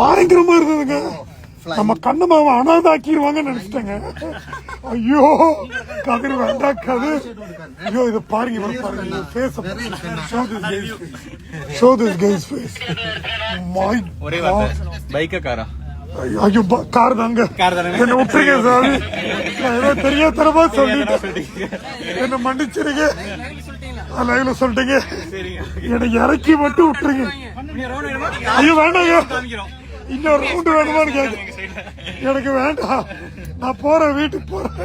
பயங்கரமா இருந்ததுங்க. நம்ம கண்ணமாவை அனாதாக்கிடுவாங்கன்னு நினைச்சிட்டேங்க. ஐயோ கதிர் வேண்டாம் கதிர். ஐயோ இதை பாருங்க பாருங்க face. Show this guys face. My பைக்கா காரா? ஐயோ கார் தாங்க. என்ன விட்டுருங்க சாமி. ஏதோ தெரியாதனமா சொல்லிட்டேன். என்ன மன்னிச்சிருங்க. லைவ்ல சொல்லிட்டீங்க. எனக்கு இறக்கி மட்டும் விட்டுருங்க. ஐயோ வேண்டாங்க. இன்னொரு ரவுண்டு வேணுமான்னு கேட்க. எனக்கு வேண்டாம். நான் போறேன் வீட்டுக்கு போறேன்.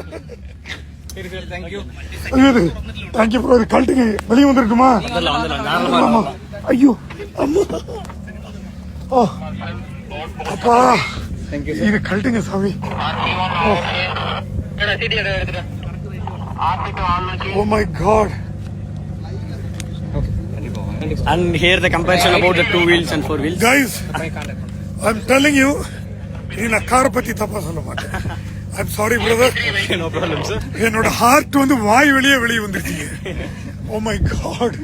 Thank you bro. இது கழட்டுங்க. வெளியே வந்துருக்குமா? ஐயோ அம்மா அப்பா இது கழட்டுங்க சாமி. Oh my God. And here the comparison about the 2 wheels and 4 wheels. Guys, I'm telling you, நான் காரை பத்தி தப்பா சொல்ல மாட்டேன். I'm sorry brother. No problem sir. என்னோட ஹார்ட் வந்து வாய் வெளியே வந்துருச்சுங்க. Oh my God.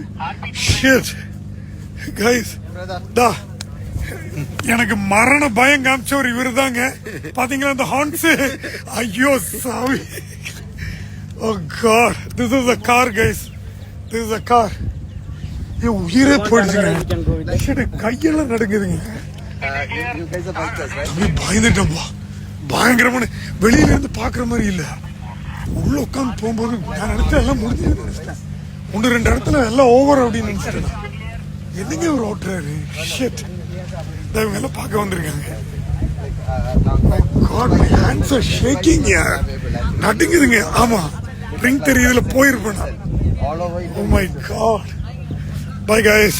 Shit. Guys, டா எனக்கு மரண பயம் காமிச்சவர் இவரு தாங்க. பாத்தீங்களா அந்த ஹார்ன்ஸ்? ஐயோ சாமி. Oh God. This is a car guys. This is a car. உயிரே போயிடுச்சுங்க. கையெல்லாம் நடுங்குதுங்க. பயந்துட்டோம்பா. பயங்கரமான வெளியில இருந்து பாக்குற மாதிரி இல்ல. உள்ள உட்காந்து போகும்போது நான் நினைச்சேன் எல்லாம் முடிஞ்சு நினைச்சிட்டேன். 1-2 இடத்துல எல்லாம் ஓவர் அப்படின்னு நினைச்சிட்டேன். என்னங்க ஒரு ஓட்டுறாரு. ஷிட். இவங்க எல்லாம் பார்க்க வந்திருக்காங்க. God, my hands are shaking. நடுங்குதுங்க. ஆமா ரிங் தெரியுதுல போயிருப்பேன். Oh my God. Bye guys.